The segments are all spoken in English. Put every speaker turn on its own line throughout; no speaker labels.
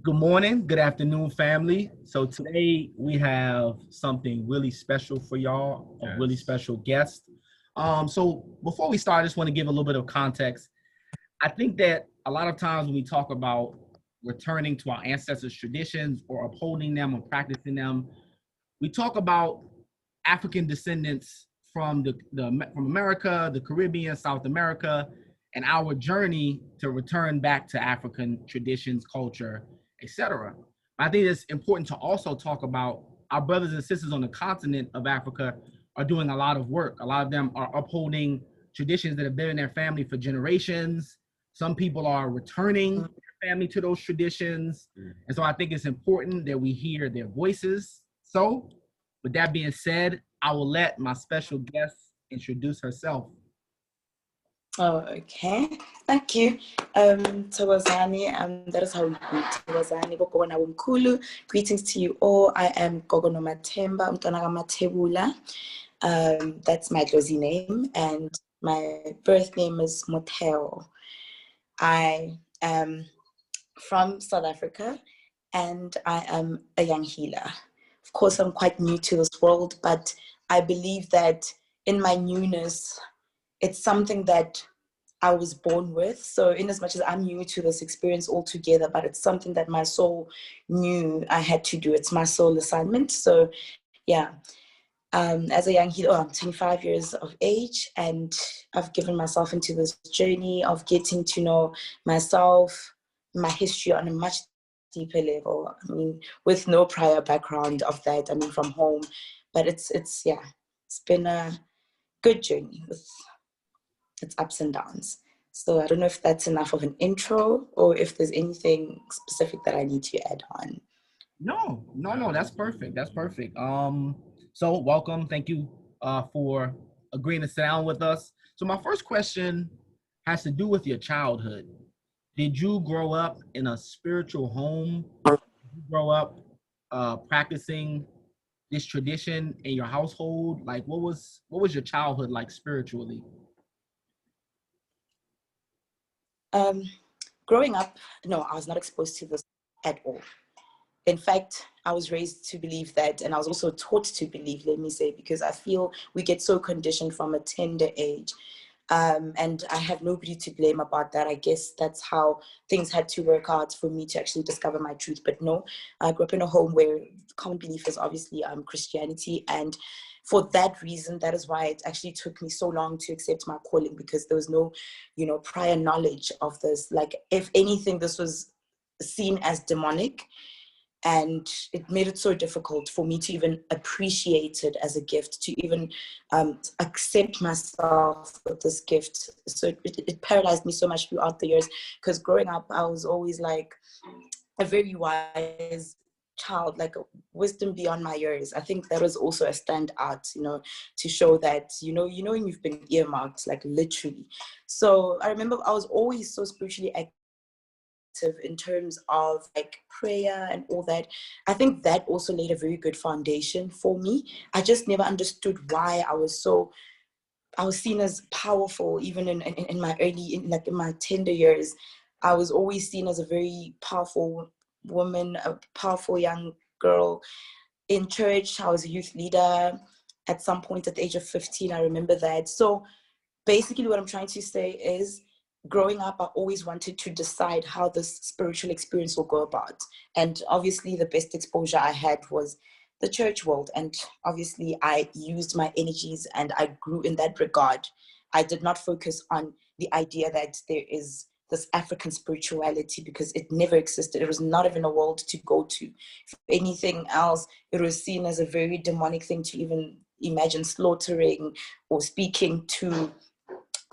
Good morning, good afternoon, family. So today we have something really special for y'all, a really special guest. So before we start, I just want to give a little bit of context. I think that a lot of times when we talk about returning to our ancestors' traditions or upholding them or practicing them, we talk about African descendants from from America, the Caribbean, South America, and our journey to return back to African traditions, culture, etc. I think it's important to also talk about our brothers and sisters on the continent of Africa are doing a lot of work. A lot of them are upholding traditions that have been in their family for generations. Some people are returning their family to those traditions. And so I think it's important that we hear their voices. So with that being said, I will let my special guest introduce herself.
Oh, okay. Thank you. Tawazani, that is how we greet. Tawazani, Gogo Namothemba. Greetings to you all. I am Gogo Namothemba, Matebula. That's my Josie name, and my birth name is Motheo. I am from South Africa, and I am a young healer. Of course, I'm quite new to this world, but I believe that in my newness, it's something that I was born with. So in as much as I'm new to this experience altogether, but it's something that my soul knew I had to do. It's my soul assignment. So yeah, as a young healer, I'm 25 years of age, and I've given myself into this journey of getting to know myself, my history on a much deeper level. I mean, with no prior background of that, I mean, from home, but it's been a good journey with its ups and downs. So I don't know if that's enough of an intro or if there's anything specific that I need to add on.
No, that's perfect. That's perfect. So welcome. Thank you for agreeing to sit down with us. So my first question has to do with your childhood. Did you grow up in a spiritual home? Did you grow up practicing this tradition in your household? Like what was your childhood like spiritually?
Growing up, no, I was not exposed to this at all. In fact, I was raised to believe that, and I was also taught to believe, let me say, because I feel we get so conditioned from a tender age. And I have nobody to blame about that. I guess that's how things had to work out for me to actually discover my truth. But no, I grew up in a home where common belief is obviously Christianity. And for that reason, that is why it actually took me so long to accept my calling, because there was no, prior knowledge of this. Like, if anything, this was seen as demonic, and it made it so difficult for me to even appreciate it as a gift, to even accept myself with this gift. So it paralyzed me so much throughout the years, because growing up, I was always like a very wise child, like a wisdom beyond my years. I think that was also a standout, to show that, when you've been earmarked, like literally. So I remember I was always so spiritually active in terms of like prayer and all that. I think that also laid a very good foundation for me. I just never understood why I was seen as powerful, even in my in my tender years. I was always seen as a very powerful woman, a powerful young girl. In church, I was a youth leader at some point at the age of 15. I remember that. So basically what I'm trying to say is, growing up, I always wanted to decide how this spiritual experience will go about. And obviously the best exposure I had was the church world. And obviously I used my energies and I grew in that regard. I did not focus on the idea that there is this African spirituality, because it never existed. It was not even a world to go to. If anything else, it was seen as a very demonic thing to even imagine slaughtering or speaking to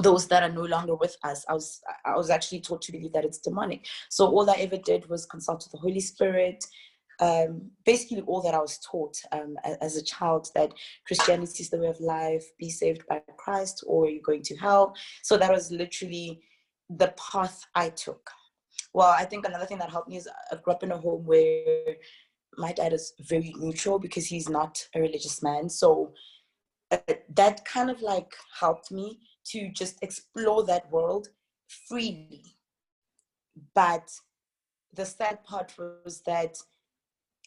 those that are no longer with us. I was actually taught to believe that it's demonic. So all I ever did was consult with the Holy Spirit. Basically all that I was taught as a child, that Christianity is the way of life, be saved by Christ or you're going to hell. So that was literally the path I took. Well, I think another thing that helped me is I grew up in a home where my dad is very neutral, because he's not a religious man. So that kind of like helped me to just explore that world freely. But the sad part was that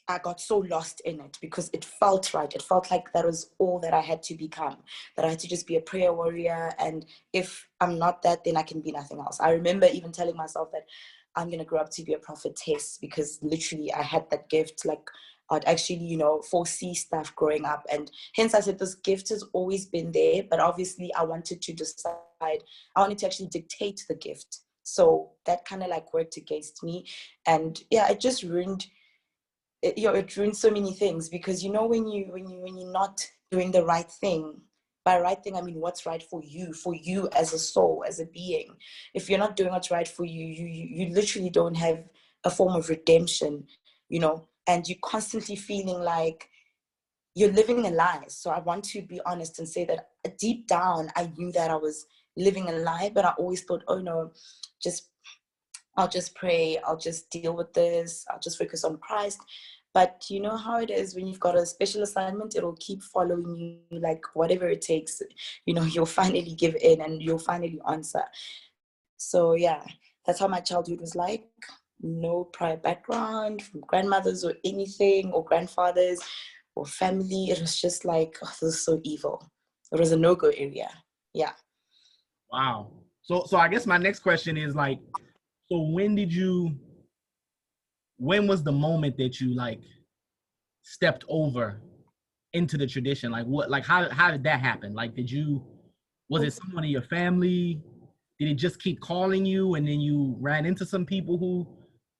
I got so lost in it because it felt right. It felt like that was all that I had to become, that I had to just be a prayer warrior. And if I'm not that, then I can be nothing else. I remember even telling myself that I'm going to grow up to be a prophetess, because literally I had that gift. Like, I'd actually, foresee stuff growing up. And hence I said this gift has always been there, but obviously I wanted to decide, I wanted to actually dictate the gift. So that kind of like worked against me. And yeah, it just ruined it ruins so many things, because when you're not doing the right thing. By right thing, I mean what's right for you as a soul, as a being. If you're not doing what's right for you, you literally don't have a form of redemption, and you're constantly feeling like you're living a lie. So I want to be honest and say that deep down, I knew that I was living a lie, but I always thought, oh no, I'll just pray, I'll just deal with this, I'll just focus on Christ. But you know how it is when you've got a special assignment, it'll keep following you, like whatever it takes, you'll finally give in and you'll finally answer. So yeah, that's how my childhood was like. No prior background from grandmothers or anything, or grandfathers or family. It was just like, oh, this is so evil. It was a no-go area. Yeah.
Wow. So I guess my next question is like, so when was the moment that you like stepped over into the tradition? Like how did that happen? Like, was it someone in your family? Did it just keep calling you and then you ran into some people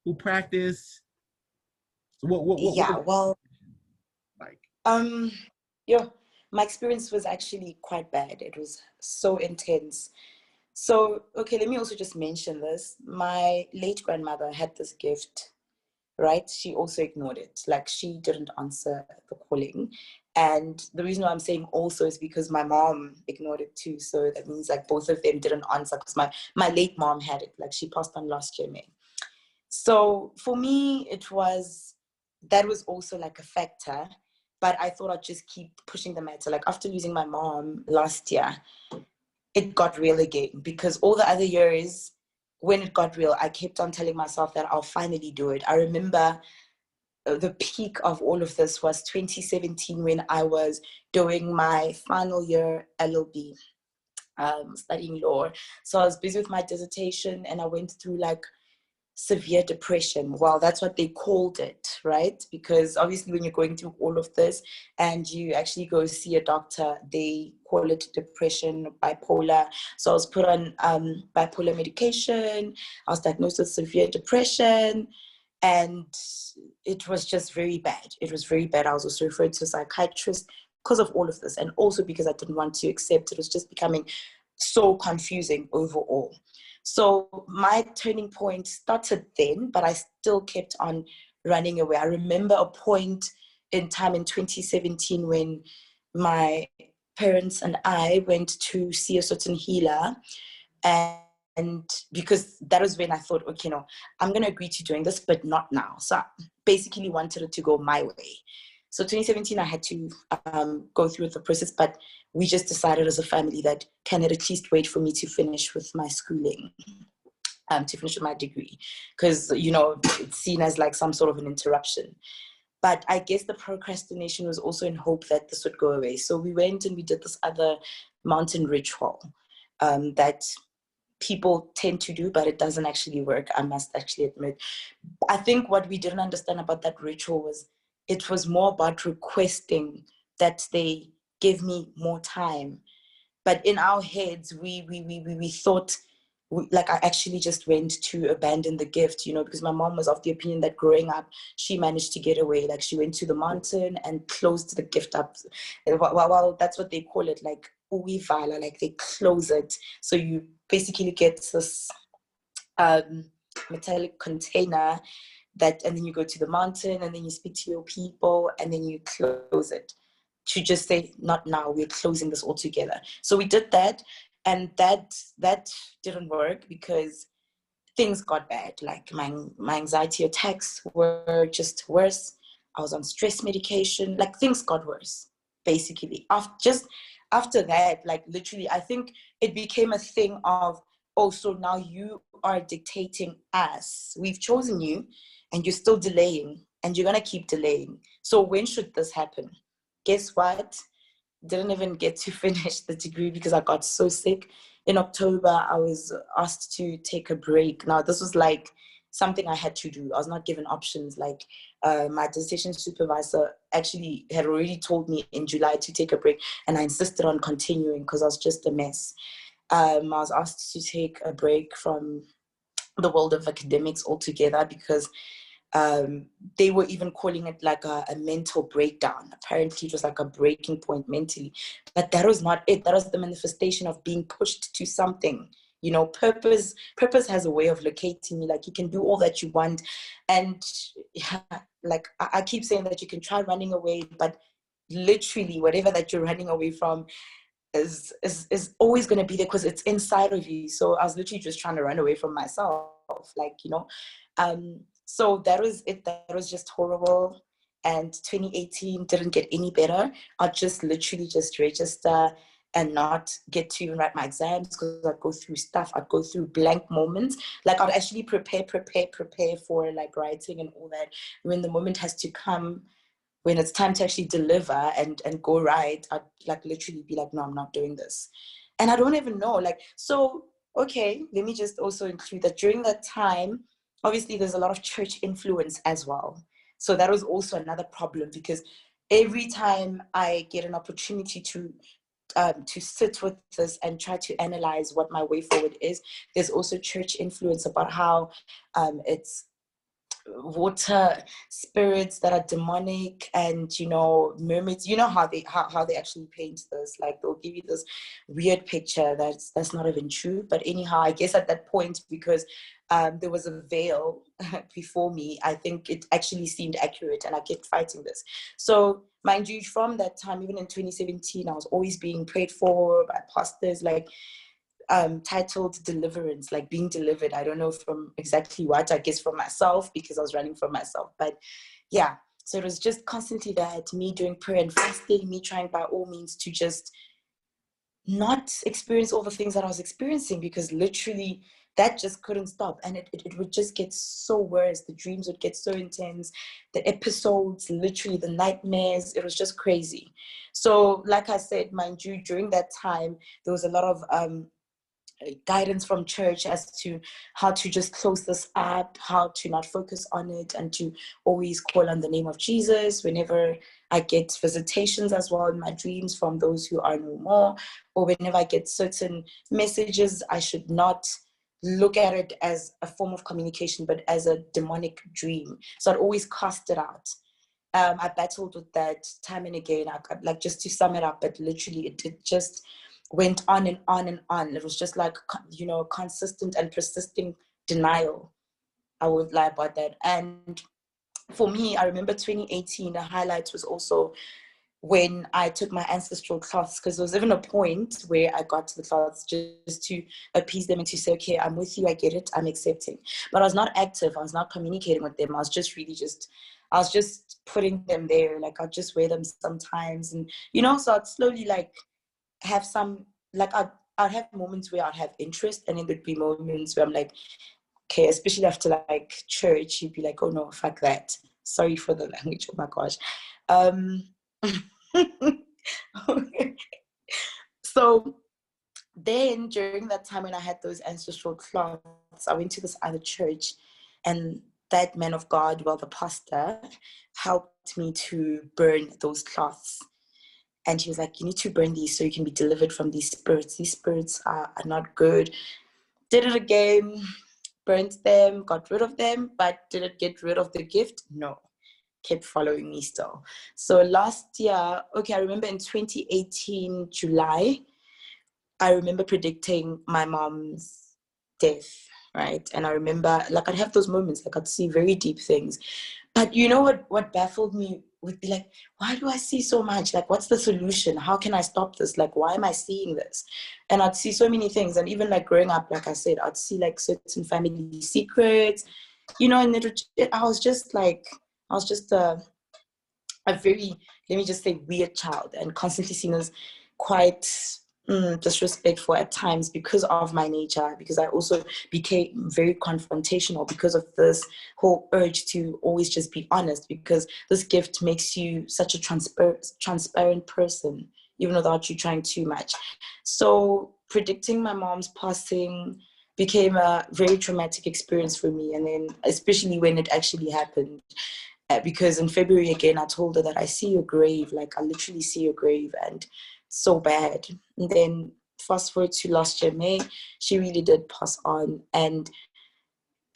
who practice? So
Yeah, well,
like?
Yeah, my experience was actually quite bad. It was so intense. So, okay, let me also just mention this. My late grandmother had this gift, right? She also ignored it. Like, she didn't answer the calling. And the reason why I'm saying also is because my mom ignored it too. So that means like both of them didn't answer, because my late mom had it. Like, she passed on last year, May. So for me, that was also like a factor. But I thought I'd just keep pushing the matter. Like, after losing my mom last year, it got real again, because all the other years when it got real, I kept on telling myself that I'll finally do it. I remember the peak of all of this was 2017, when I was doing my final year LLB, studying law. So I was busy with my dissertation, and I went through like severe depression. Well, that's what they called it, right? Because obviously when you're going through all of this and you actually go see a doctor, they call it depression, bipolar. So I was put on bipolar medication. I was diagnosed with severe depression, and it was just very bad. It was very bad. I was also referred to a psychiatrist because of all of this, and also because I didn't want to accept it. It was just becoming so confusing overall. So my turning point started then, but I still kept on running away. I remember a point in time in 2017 when my parents and I went to see a certain healer, and because that was when I thought, okay, no, I'm going to agree to doing this, but not now. So I basically wanted it to go my way. So 2017, I had to go through the process, but we just decided as a family that can it at least wait for me to finish with my schooling, to finish with my degree, because, it's seen as like some sort of an interruption. But I guess the procrastination was also in hope that this would go away. So we went and we did this other mountain ritual that people tend to do, but it doesn't actually work, I must actually admit. I think what we didn't understand about that ritual was it was more about requesting that they give me more time. But in our heads, we thought, like, I actually just went to abandon the gift, because my mom was of the opinion that growing up, she managed to get away. Like, she went to the mountain and closed the gift up. Well, that's what they call it, like, uivala, like they close it. So you basically get this metallic container and then you go to the mountain and then you speak to your people and then you close it to just say, not now, we're closing this all together. So we did that, and that didn't work because things got bad. Like my anxiety attacks were just worse. I was on stress medication. Like, things got worse, basically. After that, like, literally, I think it became a thing of, oh, so now you are dictating us. We've chosen you and you're still delaying and you're going to keep delaying. So when should this happen? Guess what? Didn't even get to finish the degree because I got so sick. In October, I was asked to take a break. Now, this was like something I had to do. I was not given options. Like my dissertation supervisor actually had already told me in July to take a break, and I insisted on continuing because I was just a mess. I was asked to take a break from the world of academics altogether because they were even calling it like a mental breakdown. Apparently it was like a breaking point mentally, but that was not it. That was the manifestation of being pushed to something. You know, purpose has a way of locating me. Like, you can do all that you want, and yeah, like I keep saying that you can try running away, but literally whatever that you're running away from is always going to be there because it's inside of you. So I was literally just trying to run away from myself, like, you know. So that was it. That was just horrible. And 2018 didn't get any better. I'd just literally just register and not get to even write my exams because I'd go through stuff. I'd go through blank moments. Like, I'd actually prepare for like writing and all that. When the moment has to come, when it's time to actually deliver and go right, I'd like literally be like, no, I'm not doing this. And I don't even know. Like, so, okay, let me just also include that during that time, obviously there's a lot of church influence as well. So that was also another problem because every time I get an opportunity to sit with this and try to analyze what my way forward is, there's also church influence about how it's water spirits that are demonic, and you know, mermaids. You know how they actually paint this, like they'll give you this weird picture that's not even true. But anyhow, I guess at that point, because there was a veil before me, I think it actually seemed accurate, and I kept fighting this. So mind you, from that time, even in 2017, I was always being prayed for by pastors, like titled deliverance, like being delivered. I don't know from exactly what, I guess from myself, because I was running from myself. But yeah, so it was just constantly that, me doing prayer and fasting, me trying by all means to just not experience all the things that I was experiencing, because literally that just couldn't stop. And it would just get so worse. The dreams would get so intense, the episodes, literally the nightmares, it was just crazy. So like I said, mind you, during that time, there was a lot of guidance from church as to how to just close this up, how to not focus on it, and to always call on the name of Jesus whenever I get visitations as well in my dreams from those who are no more, or whenever I get certain messages, I should not look at it as a form of communication, but as a demonic dream. So I'd always cast it out. I battled with that time and again. Like, just to sum it up, but literally it just went on and on and on. It was just like, you know, consistent and persisting denial. I would lie about that. And for me, I remember 2018, the highlight was also when I took my ancestral cloths, because there was even a point where I got to the cloths just to appease them and to say, okay, I'm with you, I get it, I'm accepting. But I was not active, I was not communicating with them. I was just putting them there. Like, I'd just wear them sometimes, and you know, so I'd slowly like have some, like I'd have moments where I'd have interest, and then there'd be moments where I'm like, okay, especially after like church, you'd be like, oh no, fuck that. Sorry for the language, oh my gosh. So then during that time when I had those ancestral cloths, I went to this other church, and that man of God, well, the pastor, helped me to burn those cloths. And he was like, you need to burn these so you can be delivered from these spirits. These spirits are not good. Did it again, burnt them, got rid of them, but did it get rid of the gift? No. Kept following me still. So last year, okay, I remember in 2018, July, I remember predicting my mom's death, right? And I remember, like, I'd have those moments, like, I'd see very deep things. But you know what baffled me would be like, why do I see so much? Like, what's the solution? How can I stop this? Like, why am I seeing this? And I'd see so many things. And even like growing up, like I said, I'd see like certain family secrets, you know, and I was just a very, let me just say, weird child, and constantly seen as quite disrespectful at times because of my nature, because I also became very confrontational because of this whole urge to always just be honest, because this gift makes you such a transparent person, even without you trying too much. So predicting my mom's passing became a very traumatic experience for me, and then especially when it actually happened. Because in February again, I told her that I see your grave, like I literally see your grave, and so bad. And then fast forward to last year, May, she really did pass on. And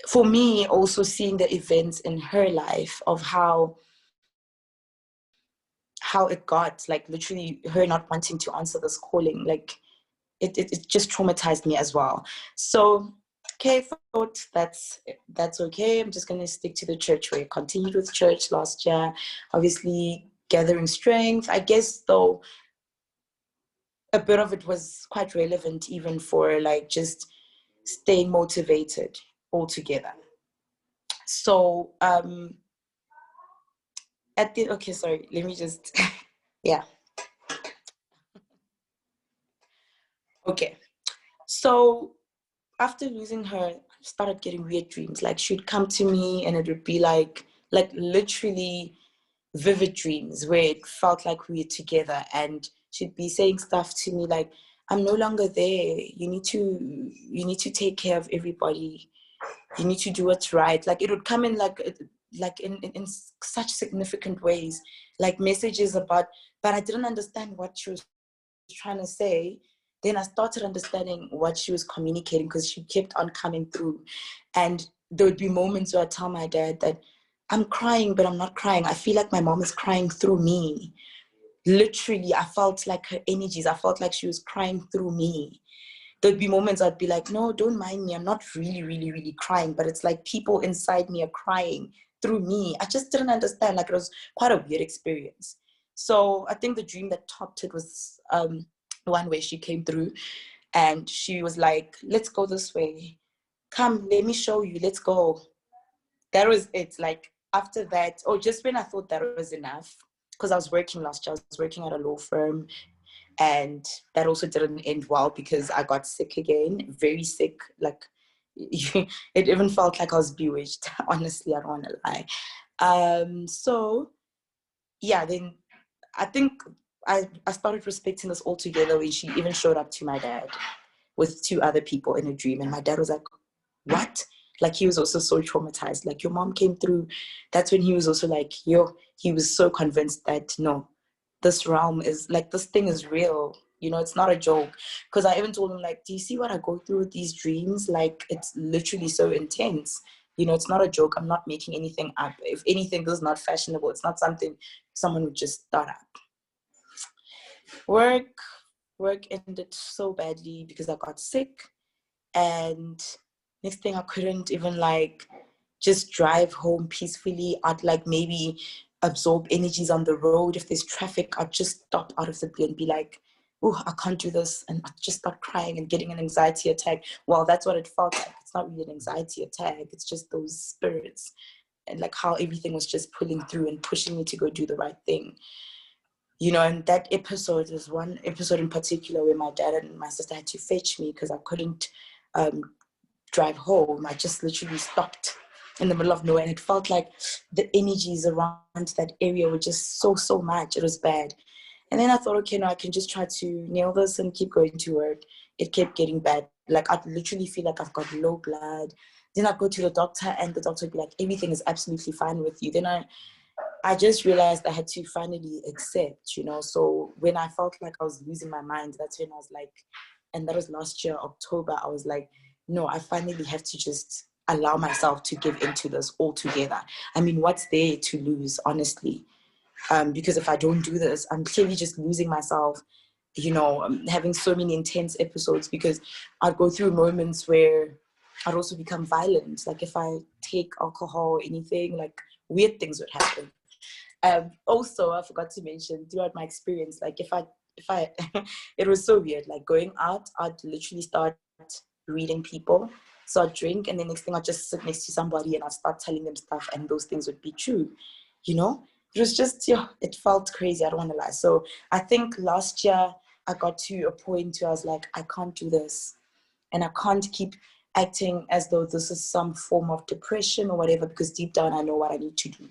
for me, also seeing the events in her life of how it got, like literally her not wanting to answer this calling, like it just traumatized me as well. So okay, I thought that's okay. I'm just gonna stick to the church way. I continued with church last year, obviously gathering strength. I guess though a bit of it was quite relevant even for like just staying motivated altogether. So okay, sorry, let me just yeah. Okay. So after losing her, I started getting weird dreams. Like she'd come to me and it would be like literally vivid dreams where it felt like we were together, and she'd be saying stuff to me like, I'm no longer there. You need to take care of everybody. You need to do what's right. Like it would come in like in such significant ways, like messages about, but I didn't understand what she was trying to say. Then I started understanding what she was communicating because she kept on coming through. And there would be moments where I tell my dad that I'm crying, but I'm not crying. I feel like my mom is crying through me. Literally, I felt like her energies. I felt like she was crying through me. There'd be moments I'd be like, no, don't mind me. I'm not really, really, really crying. But it's like people inside me are crying through me. I just didn't understand. Like it was quite a weird experience. So I think the dream that topped it was one where she came through and she was like, let's go this way. Come, let me show you. Let's go. That was it. Like after that, just when I thought that was enough, because I was working last year, I was working at a law firm, and that also didn't end well because I got sick again, very sick. Like it even felt like I was bewitched. Honestly, I don't want to lie. So yeah, then I think I started respecting this altogether when she even showed up to my dad with two other people in a dream, and my dad was like, what? Like he was also so traumatized. Like your mom came through. That's when he was also like, he was so convinced that no, this realm is like, this thing is real. You know, it's not a joke. Because I even told him like, do you see what I go through with these dreams? Like it's literally so intense. You know, it's not a joke. I'm not making anything up. If anything, this is not fashionable. It's not something someone would just start up. Work ended so badly because I got sick, and next thing I couldn't even like just drive home peacefully. I'd like maybe absorb energies on the road. If there's traffic, I'd just stop out of the blue and be like, oh, I can't do this. And I'd just start crying and getting an anxiety attack. Well, that's what it felt like. It's not really an anxiety attack. It's just those spirits and like how everything was just pulling through and pushing me to go do the right thing. You know, and that episode is one episode in particular where my dad and my sister had to fetch me because I couldn't drive home. I just literally stopped in the middle of nowhere, and it felt like the energies around that area were just so much. It was bad. And then I thought, okay, no, I can just try to nail this and keep going to work. It kept getting bad. Like I'd literally feel like I've got low blood. Then I'd go to the doctor and the doctor would be like, everything is absolutely fine with you. Then I just realized I had to finally accept, you know. So when I felt like I was losing my mind, that's when I was like, and that was last year, October, I was like, no, I finally have to just allow myself to give into this altogether. I mean, what's there to lose, honestly? Because if I don't do this, I'm clearly just losing myself, you know, having so many intense episodes, because I'd go through moments where I'd also become violent. Like if I take alcohol or anything, like weird things would happen. Also, I forgot to mention throughout my experience, like if I, it was so weird, like going out, I'd literally start reading people. So I'd drink, and the next thing I'd just sit next to somebody and I'd start telling them stuff, and those things would be true, you know? It was just, yeah, it felt crazy. I don't want to lie. So I think last year I got to a point where I was like, I can't do this. And I can't keep acting as though this is some form of depression or whatever, because deep down I know what I need to do.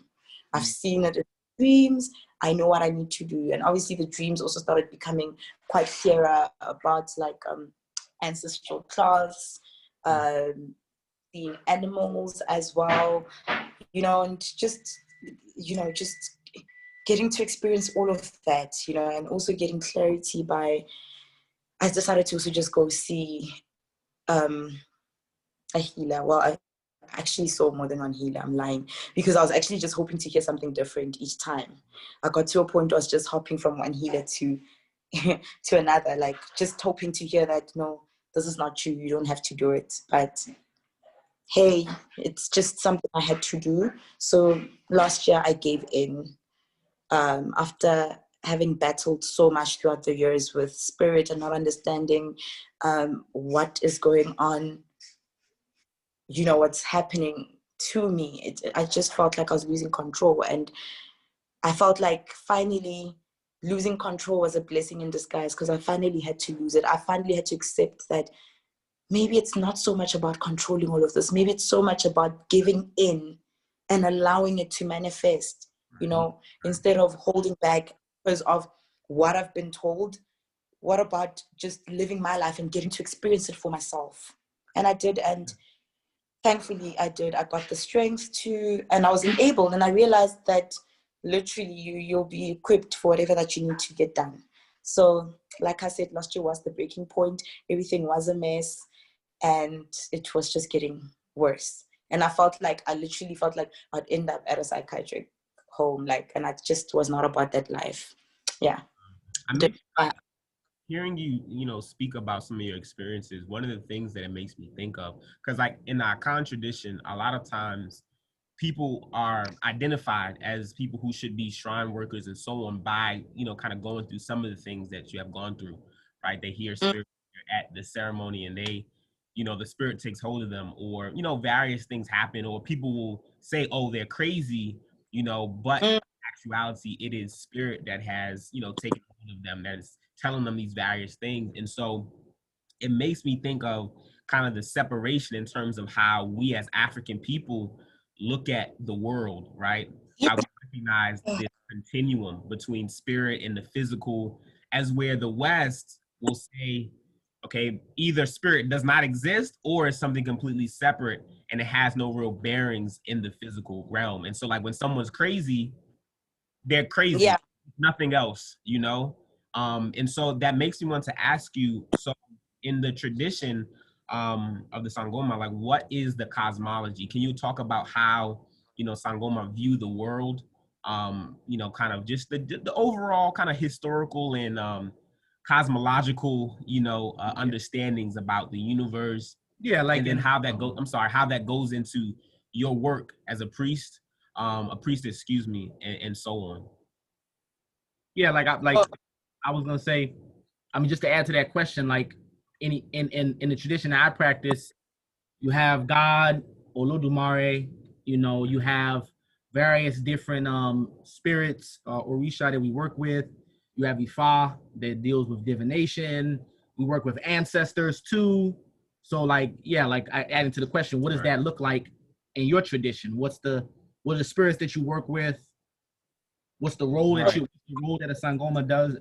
I've seen it in dreams. I know what I need to do. And obviously the dreams also started becoming quite clearer about like ancestral cloths, seeing animals as well, you know, and just, you know, just getting to experience all of that, you know, and also getting clarity by, I decided to also just go see a healer. Well, I actually saw more than one healer, I'm lying, because I was actually just hoping to hear something different each time. I got to a point where I was just hopping from one healer to to another, like just hoping to hear that, no, this is not you, you don't have to do it. But hey, it's just something I had to do. So last year I gave in, after having battled so much throughout the years with spirit and not understanding what is going on, you know, what's happening to me. I just felt like I was losing control, and I felt like finally losing control was a blessing in disguise, because I finally had to lose it. I finally had to accept that maybe it's not so much about controlling all of this. Maybe it's so much about giving in and allowing it to manifest, you know, instead of holding back because of what I've been told. What about just living my life and getting to experience it for myself? And I did, and thankfully I did. I got the strength to, and I was enabled, and I realized that literally you'll be equipped for whatever that you need to get done. So like I said, last year was the breaking point. Everything was a mess, and it was just getting worse. And I literally felt like I'd end up at a psychiatric home, like, and I just was not about that life. Yeah.
I mean, hearing you, you know, speak about some of your experiences, one of the things that it makes me think of, because like in our Khan tradition, a lot of times people are identified as people who should be shrine workers and so on by, you know, kind of going through some of the things that you have gone through, right? They hear spirit at the ceremony and they, you know, the spirit takes hold of them, or, you know, various things happen, or people will say, oh, they're crazy, you know, but in actuality, it is spirit that has, you know, taken hold of them, that is telling them these various things. And so it makes me think of kind of the separation in terms of how we as African people look at the world, right? How we recognize this continuum between spirit and the physical, as where the West will say, okay, either spirit does not exist or is something completely separate and it has no real bearings in the physical realm. And so like when someone's crazy, they're crazy, nothing else, you know? And so that makes me want to ask you, so in the tradition of the Sangoma, like what is the cosmology? Can you talk about how, you know, Sangoma view the world? You know, kind of just the overall kind of historical and cosmological, you know, understandings about the universe.
Yeah, like,
and then how that goes, how that goes into your work as a priest, a priestess, excuse me, and so on.
Yeah, I was gonna say, I mean, just to add to that question, like in the tradition that I practice, you have God, Olodumare, you know, you have various different spirits, orisa that we work with. You have Ifa that deals with divination. We work with ancestors too. So like, yeah, like I added to the question, what does that look like in your tradition? What are the spirits that you work with? What's the role that a Sangoma does?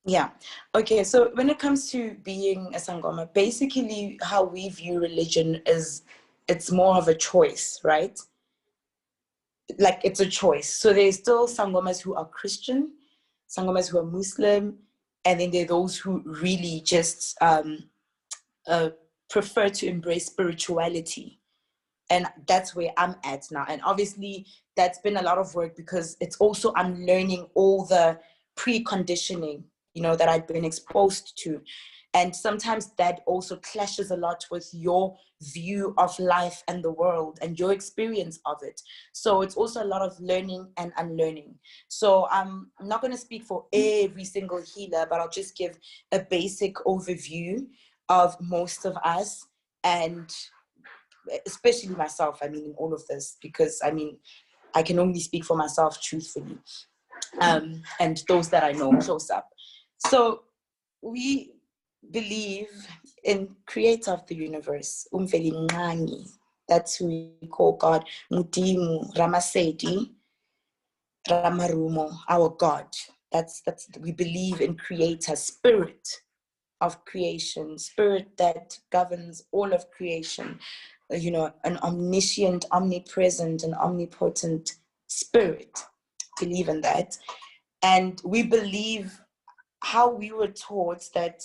Yeah. Okay. So when it comes to being a Sangoma, basically how we view religion is it's more of a choice, right? Like it's a choice. So there's still Sangomas who are Christian, Sangomas who are Muslim, and then there are those who really just prefer to embrace spirituality. And that's where I'm at now. And obviously that's been a lot of work, because it's also, I'm learning all the preconditioning, you know, that I'd been exposed to. And sometimes that also clashes a lot with your view of life and the world and your experience of it. So it's also a lot of learning and unlearning. So I'm not going to speak for every single healer, but I'll just give a basic overview of most of us, and especially myself, I mean, in all of this, because I mean, I can only speak for myself truthfully, and those that I know close up. So we believe in creator of the universe, Umveli Ngani. That's who we call God, Mudimu, Ramasedi, Ramarumo, our God. That's we believe in creator, spirit of creation, spirit that governs all of creation, an omniscient, omnipresent, and omnipotent spirit. Believe in that. And we believe how we were taught that,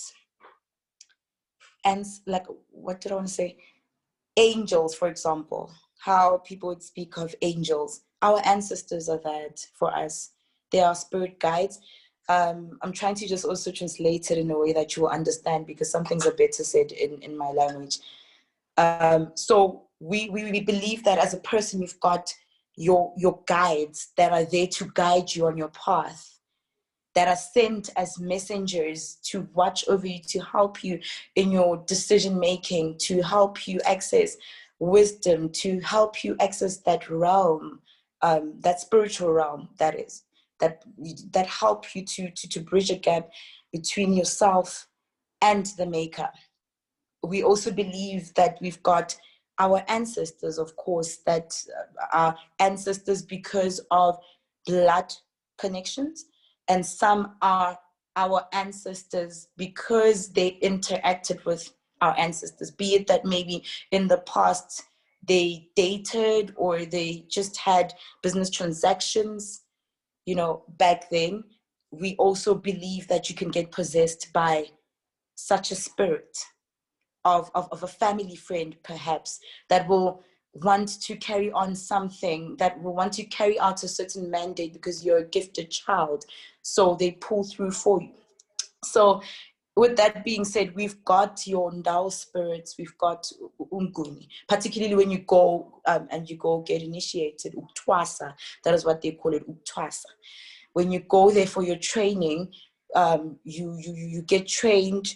and like, what did I want to say? Angels, for example, how people would speak of angels. Our ancestors are that for us. They are spirit guides. I'm trying to just also translate it in a way that you will understand, because some things are better said in my language. So we believe that as a person, you've got your guides that are there to guide you on your path, that are sent as messengers to watch over you, to help you in your decision making, to help you access wisdom, to help you access that realm, that spiritual realm, that is, that help you to bridge a gap between yourself and the maker. We also believe that we've got our ancestors, of course, that are ancestors because of blood connections, and some are our ancestors because they interacted with our ancestors, be it that maybe in the past they dated or they just had business transactions, back then. We also believe that you can get possessed by such a spirit of a family friend, perhaps, that will want to carry on something, that will want to carry out a certain mandate because you're a gifted child. So they pull through for you. So with that being said, we've got your Ndao spirits, we've got Unguni, particularly when you go and you go get initiated, Uktwasa, that is what they call it, Uktwasa. When you go there for your training, you get trained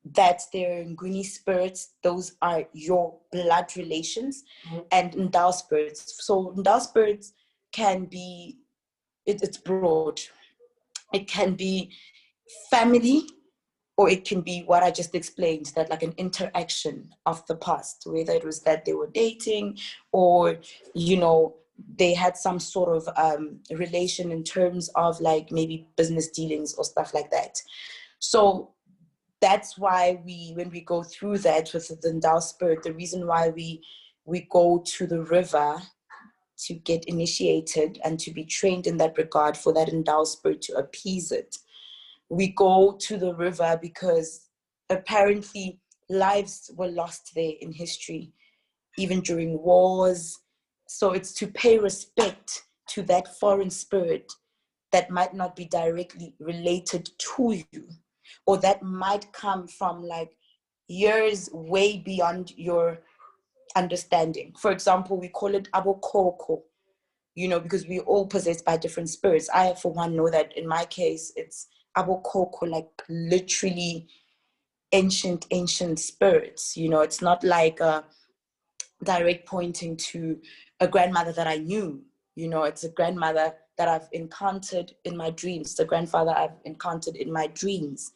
that they're Nguni spirits, those are your blood relations, and Ndao spirits. So Ndao spirits can be, it's broad. It can be family, or it can be what I just explained, that like an interaction of the past, whether it was that they were dating or, they had some sort of relation in terms of like maybe business dealings or stuff like that. So that's why when we go through that with the Ndao spirit, the reason why we go to the river to get initiated and to be trained in that regard, for that Ndao spirit to appease it. We go to the river because apparently lives were lost there in history, even during wars. So it's to pay respect to that foreign spirit that might not be directly related to you, or that might come from like years way beyond your understanding. For example, we call it abokoko, because we're all possessed by different spirits. I, for one, know that in my case, it's abokoko, like literally ancient spirits. It's not like a direct pointing to a grandmother that I knew. It's a grandmother that I've encountered in my dreams. It's a grandfather I've encountered in my dreams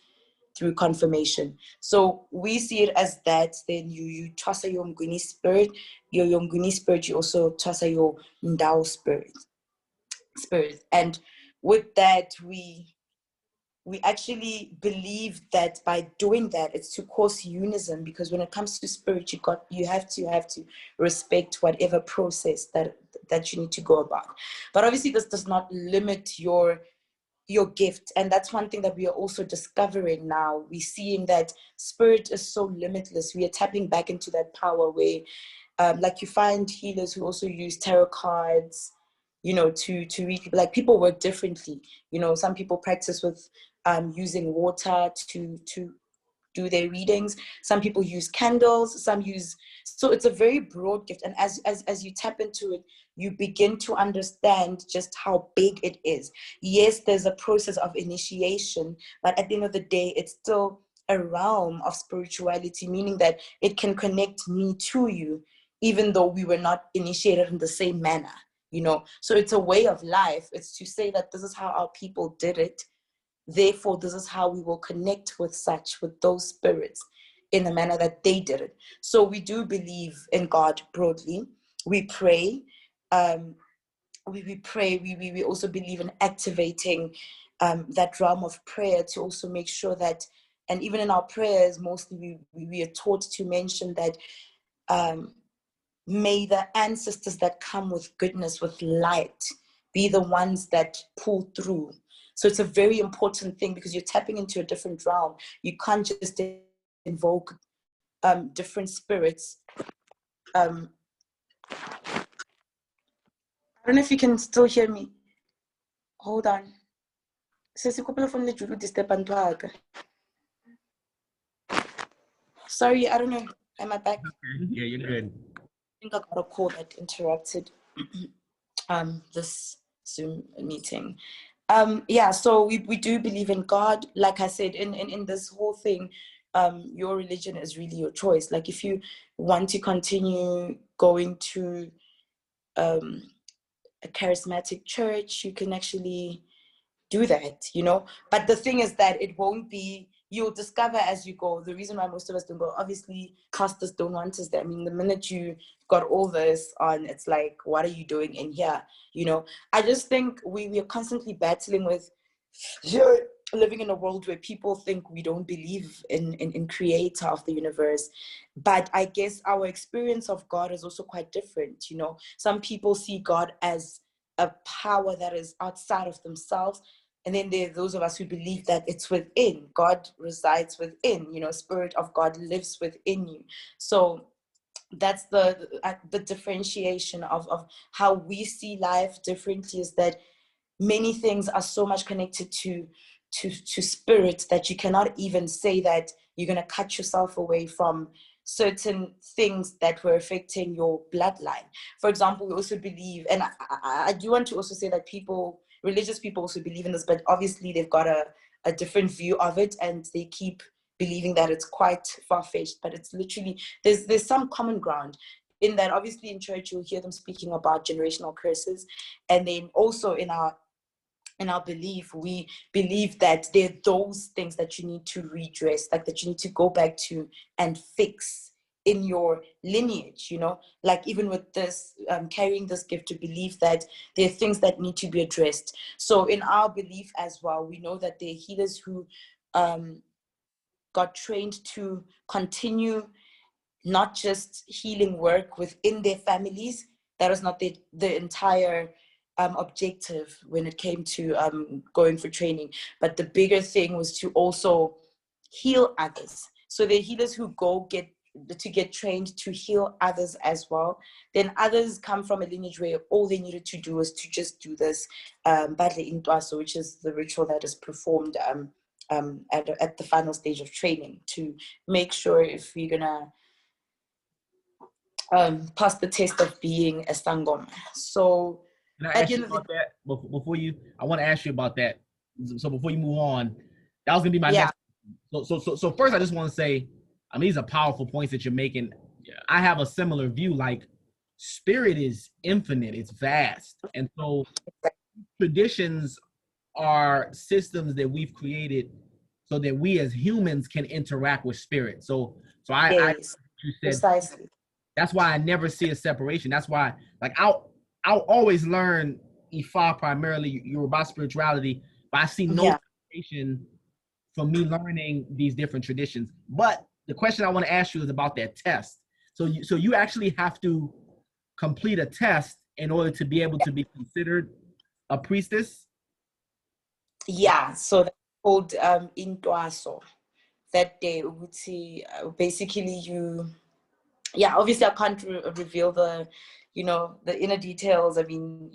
through confirmation. So we see it as that. Then you tossa your Mguni spirit, your Mguni spirit, you also tossa your Ndao spirit. And with that, we actually believe that by doing that, it's to cause unison, because when it comes to spirit, you have to respect whatever process that you need to go about. But obviously this does not limit your gift, and that's one thing that we are also discovering now. We're seeing that spirit is so limitless. We are tapping back into that power where like you find healers who also use tarot cards, to read people. Like, people work differently. Some people practice with using water to do their readings. Some people use candles, so it's a very broad gift. And as you tap into it, you begin to understand just how big it is. Yes, there's a process of initiation, but at the end of the day, it's still a realm of spirituality, meaning that it can connect me to you, even though we were not initiated in the same manner. So it's a way of life. It's to say that this is how our people did it. therefore this is how we will connect with those spirits in the manner that they did it. So we do believe in God broadly. We pray. We pray. We also believe in activating that realm of prayer to also make sure that, and even in our prayers, mostly we are taught to mention that may the ancestors that come with goodness, with light, be the ones that pull through. So it's a very important thing because you're tapping into a different realm. You can't just invoke different spirits. I don't know if you can still hear me. Hold on. Sorry, I don't know. Am I back?
Yeah, you're good.
I think I got a call that interrupted this Zoom meeting. Yeah, so we do believe in God. Like I said, in this whole thing, your religion is really your choice. Like if you want to continue going to a charismatic church, you can actually do that, you know. But the thing is that it won't be, you'll discover as you go. The reason why most of us don't go, obviously pastors don't want us there. I mean, the minute you got all this on, it's like, what are you doing in here, you know? I just think we are constantly battling with living in a world where people think we don't believe in creator of the universe. But I guess our experience of God is also quite different, you know. Some people see God as a power that is outside of themselves, and then there are those of us who believe that it's within. God resides within, you know, Spirit of God lives within you. So that's the differentiation of how we see life differently, is that many things are so much connected to spirit that you cannot even say that you're going to cut yourself away from certain things that were affecting your bloodline. For example, we also believe, and I do want to also say that religious people also believe in this, but obviously they've got a different view of it, and they keep believing that it's quite far-fetched, but it's literally, there's some common ground in that. Obviously in church you'll hear them speaking about generational curses, and then also in our belief, we believe that there are those things that you need to redress, like that you need to go back to and fix in your lineage, you know, like even with this, carrying this gift, to believe that there are things that need to be addressed. So in our belief as well, we know that there are healers who got trained to continue not just healing work within their families. That was not the entire objective when it came to going for training, but the bigger thing was to also heal others. So the healers who get trained to heal others as well. Then others come from a lineage where all they needed to do was to just do this badle intwaso, which is the ritual that is performed at the final stage of training, to make sure if you're gonna pass the test of being a Sangoma. So
can I ask you about that before you? I want to ask you about that. So before you move on, that was gonna be my next. So first, I just want to say, I mean, these are powerful points that you're making. Yeah. I have a similar view. Like, spirit is infinite; it's vast, and so traditions are systems that we've created so that we as humans can interact with spirit. So I you said,
precisely.
That's why I never see a separation. That's why, like, I'll always learn Ifa, primarily Yoruba spirituality, but I see no separation from me learning these different traditions. But the question I want to ask you is about that test. So you actually have to complete a test in order to be able to be considered a priestess?
Yeah, so that's called intwaso. That day, basically you, obviously I can't reveal the, the inner details. I mean,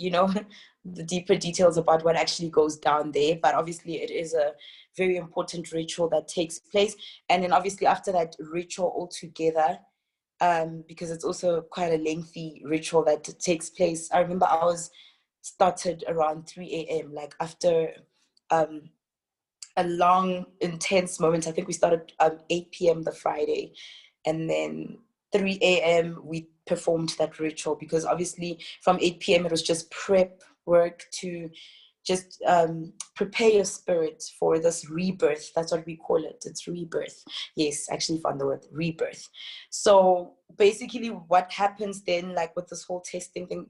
the deeper details about what actually goes down there, but obviously it is a very important ritual that takes place. And then obviously after that ritual altogether, because it's also quite a lengthy ritual that takes place. I remember I was started around 3 a.m. like after a long, intense moment. I think we started 8 p.m. the Friday, and then 3 a.m. we performed that ritual, because obviously from 8 p.m. it was just prep work to just prepare your spirit for this rebirth. That's what we call it. It's rebirth. Yes, actually found the word rebirth. So basically what happens then, like with this whole testing thing,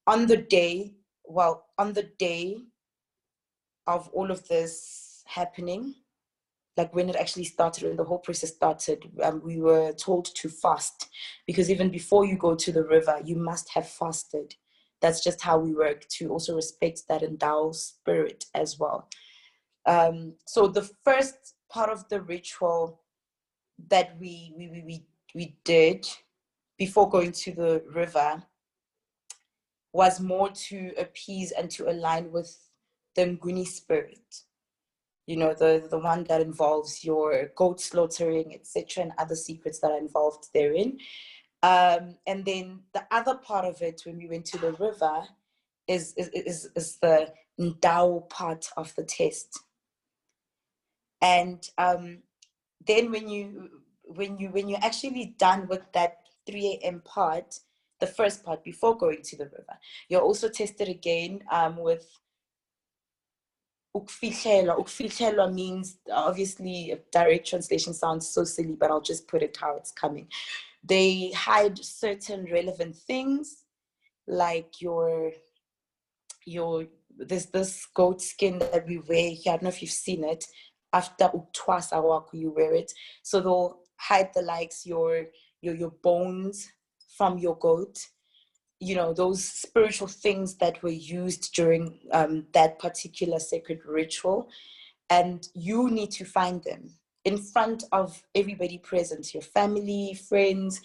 on the day of all of this happening, like when it actually started, when the whole process started, we were told to fast, because even before you go to the river, you must have fasted. That's just how we work, to also respect that endowed spirit as well. So the first part of the ritual that we did before going to the river was more to appease and to align with the Nguni spirit. You know, the one that involves your goat slaughtering, etc., and other secrets that are involved therein. And then the other part of it, when we went to the river, is the Ndao part of the test. And then when you're actually done with that 3 a.m. part, the first part before going to the river, you're also tested again with ukfihlelwa. Ukfihlelwa means, obviously, a direct translation sounds so silly, but I'll just put it how it's coming. They hide certain relevant things, like there's this goat skin that we wear here. I don't know if you've seen it. After uktwasa waku, you wear it. So they'll hide the likes, your bones from your goat. You know, those spiritual things that were used during that particular sacred ritual. And you need to find them in front of everybody present, your family, friends,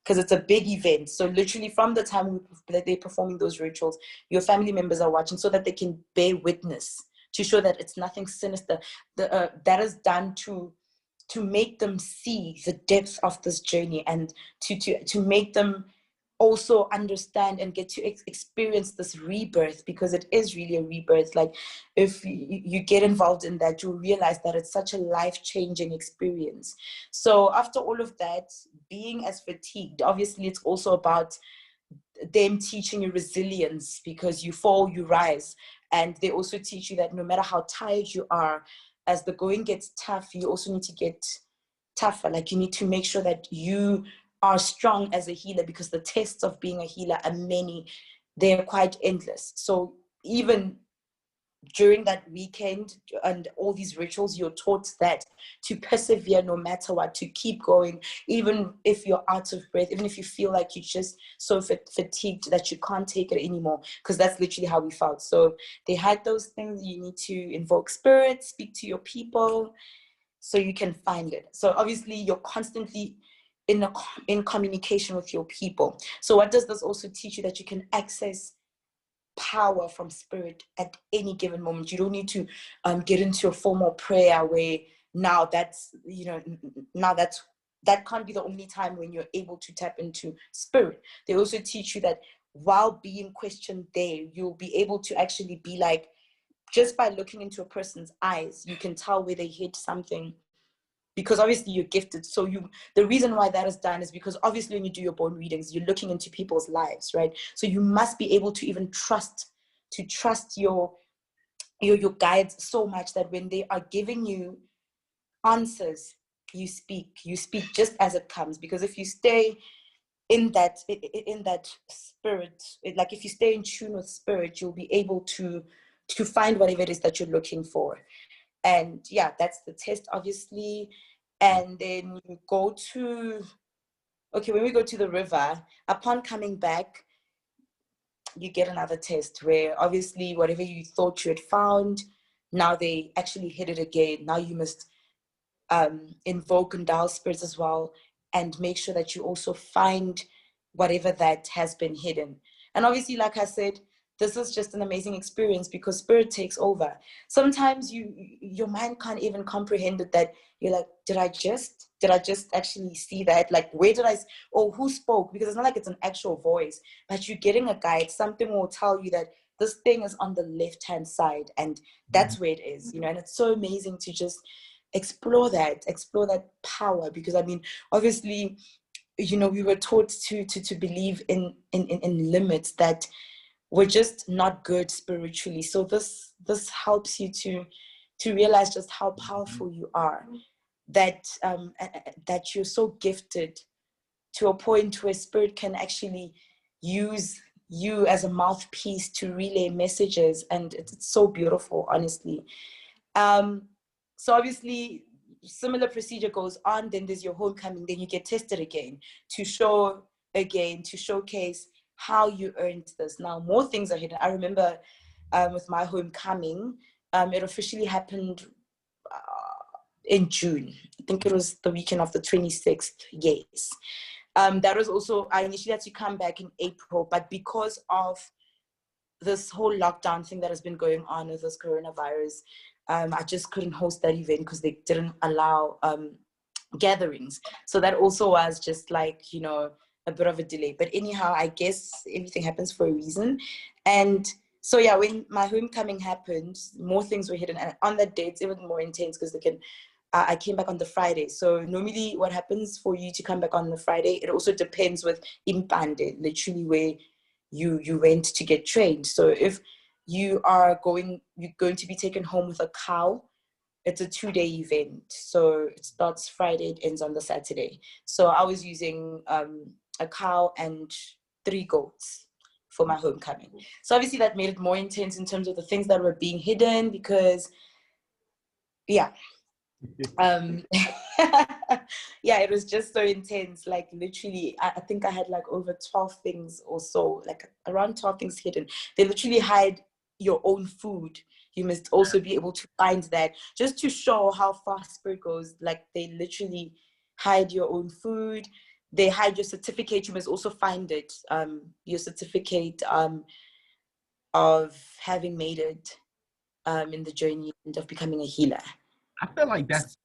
because it's a big event. So literally from the time that they're performing those rituals, your family members are watching so that they can bear witness, to show that it's nothing sinister. That is done to make them see the depth of this journey, and to make them also understand and get to experience this rebirth, because it is really a rebirth. Like, if you get involved in that, you'll realize that it's such a life-changing experience. So after all of that, being as fatigued, obviously it's also about them teaching you resilience, because you fall, you rise. And they also teach you that no matter how tired you are, as the going gets tough, you also need to get tougher. Like, you need to make sure that you are strong as a healer, because the tests of being a healer are many. They're quite endless. So even during that weekend and all these rituals, you're taught that to persevere no matter what, to keep going, even if you're out of breath, even if you feel like you're just so fatigued that you can't take it anymore, because that's literally how we felt. So they had those things. You need to invoke spirits, speak to your people, so you can find it. So obviously you're constantly in communication with your people. So what does this also teach you? That you can access power from spirit at any given moment. You don't need to get into a formal prayer where now that's, that can't be the only time when you're able to tap into spirit. They also teach you that while being questioned there, you'll be able to actually be like, just by looking into a person's eyes, you can tell where they hid something, because obviously you're gifted. So the reason why that is done is because obviously when you do your bone readings, you're looking into people's lives, right? So you must be able to even trust your guides so much that when they are giving you answers, you speak just as it comes. Because if you stay in that spirit, like if you stay in tune with spirit, you'll be able to find whatever it is that you're looking for. And yeah, that's the test, obviously. And then you go to, when we go to the river, upon coming back, you get another test where obviously whatever you thought you had found, now they actually hit it again. Now you must invoke and dial spirits as well, and make sure that you also find whatever that has been hidden. And obviously, like I said, this is just an amazing experience because spirit takes over. Sometimes your mind can't even comprehend it, that you're like, did I just actually see that? Like, where did who spoke? Because it's not like it's an actual voice, but you're getting a guide. Something will tell you that this thing is on the left-hand side, and that's where it is, and it's so amazing to just explore that power. Because I mean, obviously, we were taught to believe in limits, that we're just not good spiritually. So this helps you to realize just how powerful you are, that that you're so gifted to a point where spirit can actually use you as a mouthpiece to relay messages, and it's so beautiful, honestly. So obviously similar procedure goes on, then there's your homecoming, then you get tested again to showcase how you earned this. Now more things are hidden. I remember with my homecoming, it officially happened in June. I think it was the weekend of the 26th. Yes. That was also, I initially had to come back in April, but because of this whole lockdown thing that has been going on with this coronavirus, I just couldn't host that event because they didn't allow gatherings. So that also was just like, you know, a bit of a delay. But anyhow, I guess everything happens for a reason. And so yeah, when my homecoming happened, more things were hidden. And on that day, it's even more intense because I came back on the Friday. So normally what happens for you to come back on the Friday, it also depends with impande, literally where you went to get trained. So if you're going to be taken home with a cow, it's a 2-day event. So it starts Friday, it ends on the Saturday. So I was using a cow and 3 goats for my homecoming. So obviously that made it more intense in terms of the things that were being hidden, because yeah. Yeah, it was just so intense. Like literally, I think I had like over 12 things or so, like around 12 things hidden. They literally hide your own food. You must also be able to find that, just to show how far spirit goes. Like they literally hide your own food. They hide your certificate. You must also find it. Your certificate of having made it in the journey and of becoming a healer.
I feel like that's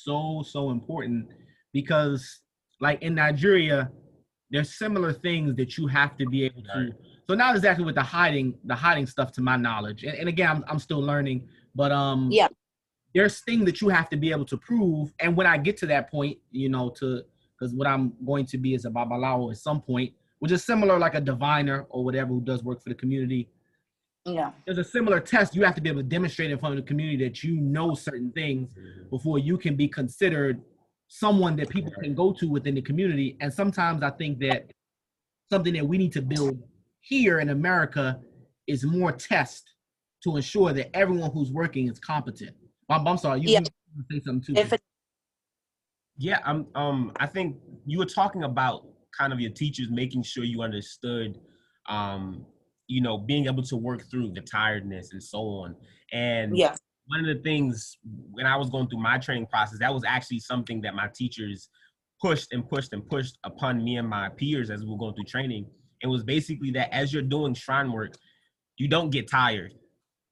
so important, because like in Nigeria, there's similar things that you have to be able to. So not exactly with the hiding stuff, to my knowledge, and again, I'm still learning, but
yeah,
there's things that you have to be able to prove. And when I get to that point, you know, because what I'm going to be is a babalawo at some point, which is similar, like a diviner or whatever who does work for the community.
Yeah.
There's a similar test. You have to be able to demonstrate in front of the community that you know certain things before you can be considered someone that people can go to within the community. And sometimes I think that something that we need to build here in America is more tests to ensure that everyone who's working is competent. I'm sorry, you say something too.
Yeah, I think you were talking about kind of your teachers making sure you understood, you know, being able to work through the tiredness and so on. And
yeah,
one of the things when I was going through my training process, that was actually something that my teachers pushed upon me and my peers as we were going through training. It was basically that as you're doing shrine work, you don't get tired.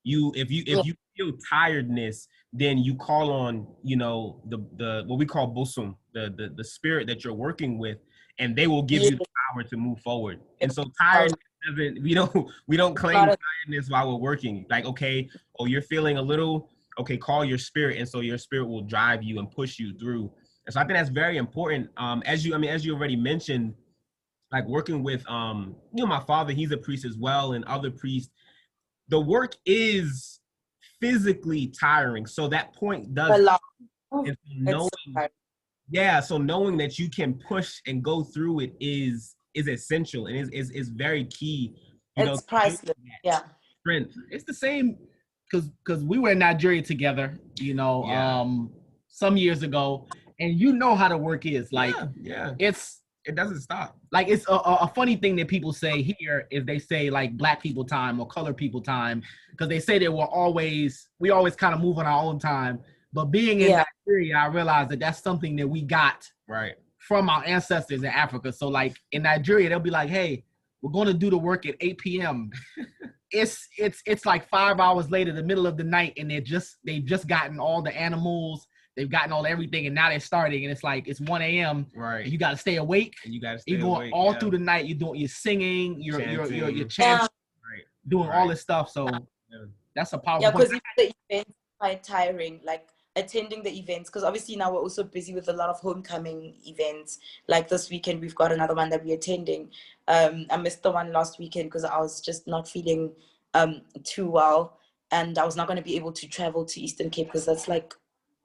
If you feel tiredness, then you call on, you know, the what we call bosum, the spirit that you're working with, and they will give you the power to move forward. And so tiredness doesn't, we don't claim tiredness while we're working. Like, okay, oh, you're feeling a little, okay, call your spirit, and so your spirit will drive you and push you through. And so I think that's very important. As you already mentioned, like working with you know, my father, he's a priest as well, and other priests. The work is physically tiring. So that point does knowing, so knowing that you can push and go through it is essential, and is very key. You know,
it's priceless. Yeah.
Strength. It's the same because we were in Nigeria together, you know, some years ago, and you know how the work is. Like,
it doesn't stop.
Like, it's a funny thing that people say here is they say like black people time or colored people time, because they say that we always kind of move on our own time. But being in Nigeria, I realized that that's something that we got from our ancestors in Africa. So like in Nigeria, they'll be like, hey, we're going to do the work at 8 p.m. It's like 5 hours later, the middle of the night, and they've just gotten all the animals. They've gotten all everything, and now they're starting, and it's like it's 1 a.m.
Right.
And you got to stay awake.
And you got to stay
awake. You're going all through the night. You're singing. You're chanting. Doing all this stuff. So that's a powerful.
Yeah, because the event's quite tiring. Like attending the events, because obviously now we're also busy with a lot of homecoming events. Like this weekend, we've got another one that we're attending. I missed the one last weekend because I was just not feeling too well, and I was not going to be able to travel to Eastern Cape because that's like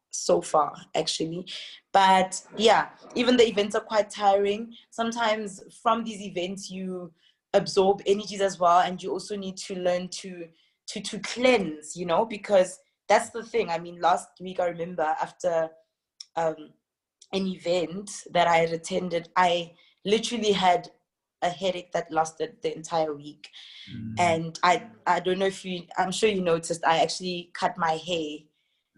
so far actually. But yeah, even the events are quite tiring. Sometimes from these events you absorb energies as well, and you also need to learn to cleanse, you know, because that's the thing. I mean, last week I remember after an event that I had attended, I literally had a headache that lasted the entire week. And I don't know if you, I'm sure you noticed, I actually cut my hair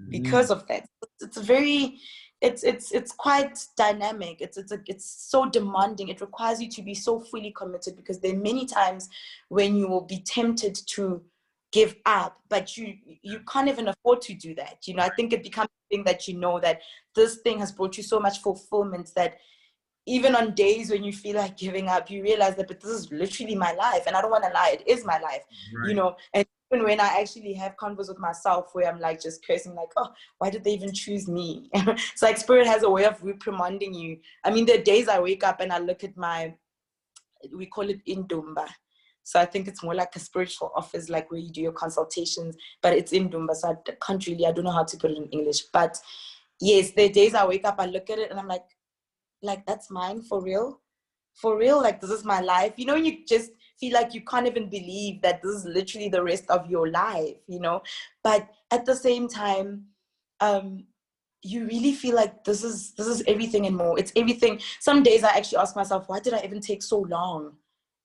because of that. It's a very, it's quite dynamic. It's so demanding. It requires you to be so fully committed, because there are many times when you will be tempted to give up, but you can't even afford to do that. You know, I think it becomes a thing that, you know, that this thing has brought you so much fulfillment that even on days when you feel like giving up, you realize that, but this is literally my life. And I don't want to lie, it is my life, you know. And even when I actually have convos with myself where I'm like just cursing, like, oh, why did they even choose me? It's like spirit has a way of reprimanding you. I mean, there are days I wake up and I look at my, we call it indumba. So I think it's more like a spiritual office, like where you do your consultations, but it's indumba. So I can't really, I don't know how to put it in English. But yes, there are days I wake up, I look at it and I'm like, that's mine, for real, like this is my life, you know. You just feel like you can't even believe that this is literally the rest of your life, you know. But at the same time, you really feel like this is everything and more. It's everything. Some days I actually ask myself, why did I even take so long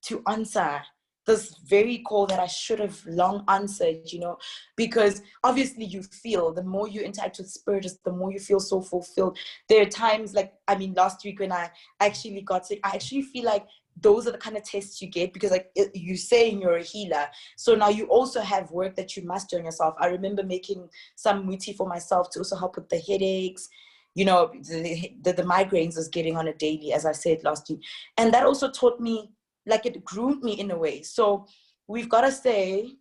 to answer this very call that I should have long answered, you know? Because obviously you feel, the more you interact with spirit, the more you feel so fulfilled. There are times, like, I mean, last week when I actually got sick, I actually feel like those are the kind of tests you get, because like you saying you're a healer, so now you also have work that you must do on yourself. I remember making some muti for myself to also help with the headaches, you know, the migraines is getting on a daily, as I said last week. And that also taught me, like, it groomed me in a way. So we've got to say,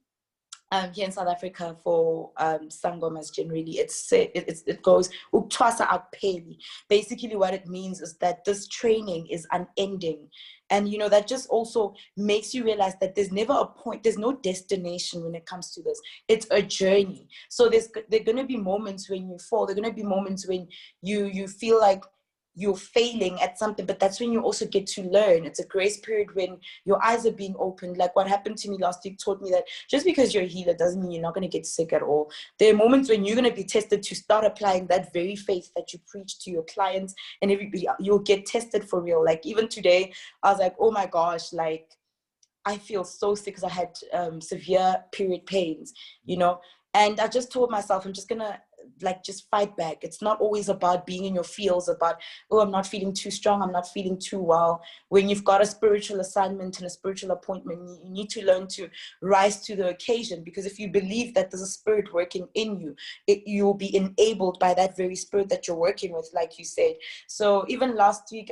here in South Africa, for Sangomas generally, it goes uktwasa akupeli. Basically what it means is that this training is unending. And you know, that just also makes you realize that there's never a point, there's no destination when it comes to this. It's a journey. So there are going to be moments when you fall, there are going to be moments when you feel like you're failing at something, but that's when you also get to learn. It's a grace period when your eyes are being opened. Like what happened to me last week taught me that just because you're a healer doesn't mean you're not going to get sick at all. There are moments when you're going to be tested to start applying that very faith that you preach to your clients and everybody. You'll get tested for real. Like even today, I was like, oh my gosh, like I feel so sick because I had severe period pains, you know. And I just told myself, I'm just gonna like just fight back. It's not always about being in your feels, about, oh, I'm not feeling too strong, I'm not feeling too well. When you've got a spiritual assignment and a spiritual appointment, you need to learn to rise to the occasion, because if you believe that there's a spirit working in you, you'll be enabled by that very spirit that you're working with, like you said. So even last week,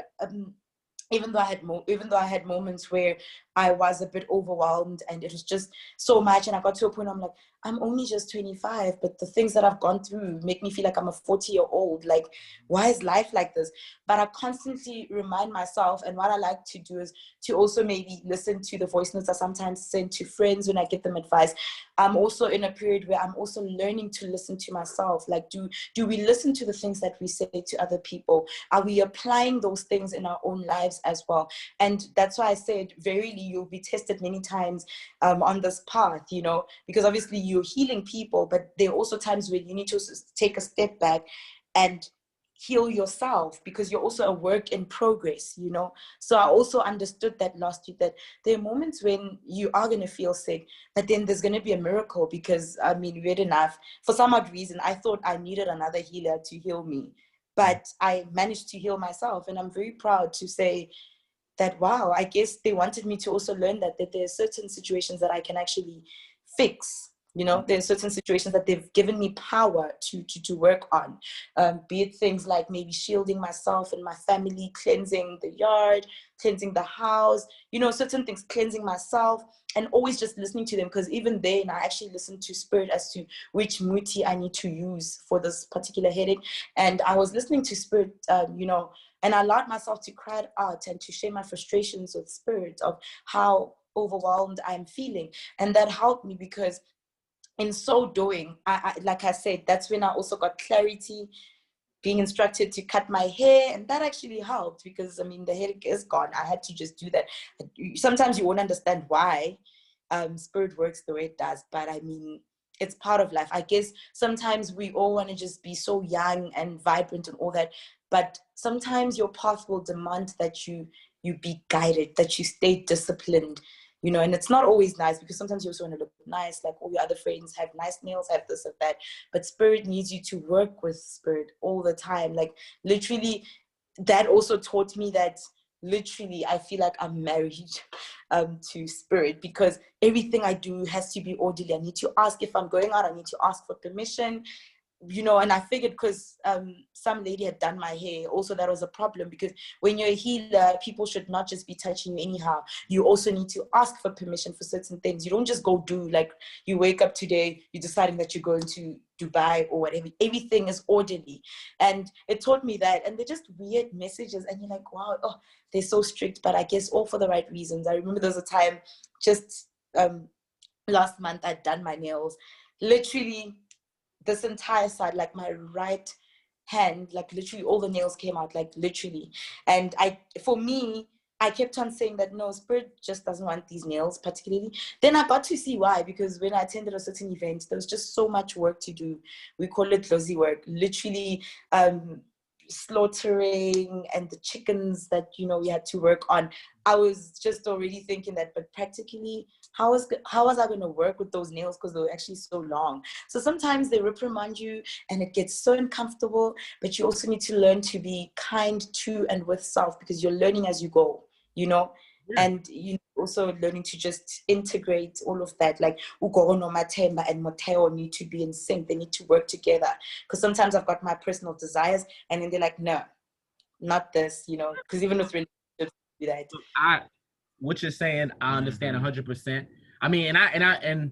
even though I had moments where I was a bit overwhelmed and it was just so much, and I got to a point I'm like, I'm only just 25, but the things that I've gone through make me feel like I'm a 40-year-old. Like, why is life like this? But I constantly remind myself, and what I like to do is to also maybe listen to the voice notes I sometimes send to friends when I get them advice. I'm also in a period where I'm also learning to listen to myself. Like, do we listen to the things that we say to other people? Are we applying those things in our own lives as well? And that's why I said, verily, you'll be tested many times on this path, you know, because obviously you're healing people, but there are also times when you need to take a step back and heal yourself, because you're also a work in progress, you know. So I also understood that last week, that there are moments when you are going to feel sick, but then there's going to be a miracle, because I mean, weird enough, for some odd reason, I thought I needed another healer to heal me, but I managed to heal myself. And I'm very proud to say that, wow, I guess they wanted me to also learn that there are certain situations that I can actually fix You know, there's certain situations that they've given me power to work on, be it things like maybe shielding myself and my family, cleansing the yard, cleansing the house, you know, certain things, cleansing myself, and always just listening to them, because even then I actually listen to spirit as to which muti I need to use for this particular headache. And I was listening to spirit, you know, and I allowed myself to cry out and to share my frustrations with spirit of how overwhelmed I'm feeling. And that helped me, because in so doing, I like I said, that's when I also got clarity, being instructed to cut my hair, and that actually helped, because I mean the headache is gone. I had to just do that. Sometimes you won't understand why spirit works the way it does, but I mean it's part of life. I guess sometimes we all want to just be so young and vibrant and all that, but sometimes your path will demand that you be guided, that you stay disciplined, you know. And it's not always nice, because sometimes you also want to look nice, like all your other friends have nice nails, have this and that, but spirit needs you to work with spirit all the time. Like literally, that also taught me that literally I feel like I'm married to spirit, because everything I do has to be orderly. I need to ask if I'm going out, I need to ask for permission, you know. And I figured, because some lady had done my hair also, that was a problem, because when you're a healer, people should not just be touching you anyhow. You also need to ask for permission for certain things. You don't just go do, like you wake up today, you're deciding that you're going to Dubai or whatever. Everything is orderly. And it taught me that. And they're just weird messages, and you're like, wow, oh, they're so strict, but I guess all for the right reasons. I remember there was a time just last month, I'd done my nails, literally this entire side, like my right hand, like literally all the nails came out, like literally. And for me, I kept on saying that no, spirit just doesn't want these nails particularly. Then I got to see why, because when I attended a certain event, there was just so much work to do. We call it lozi work, literally slaughtering, and the chickens that, you know, we had to work on. I was just already thinking that, but practically, how was I going to work with those nails, because they were actually so long. So sometimes they reprimand you and it gets so uncomfortable, but you also need to learn to be kind to and with self, because you're learning as you go, you know. Yeah. And you also learning to just integrate all of that, like Gogo Namothemba and Moteo need to be in sync. They need to work together, because sometimes I've got my personal desires and then they're like, no, not this, you know, because even with relationships, do that.
What you're saying, I understand 100%. I mean, and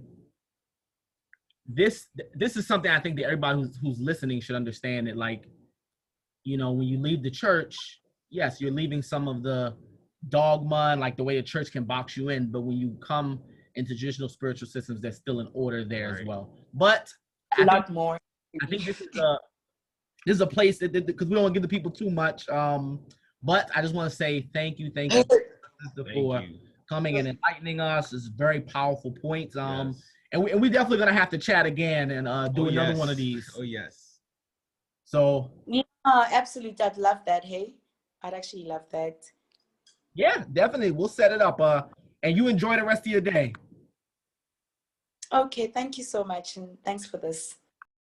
this is something I think that everybody who's listening should understand, that, like, you know, when you leave the church, yes, you're leaving some of the dogma and like the way the church can box you in, but when you come into traditional spiritual systems, there's still an order there as well. But
a lot more.
I think this is a place that, because we don't want to give the people too much. But I just want to say thank you for coming and enlightening us. It's very powerful points. Yes. And we definitely gonna have to chat again and do another one of these.
Oh yes.
So
yeah, absolutely. I'd love that. Hey, I'd actually love that.
Yeah, definitely. We'll set it up. And you enjoy the rest of your day.
Okay, thank you so much, and thanks for this.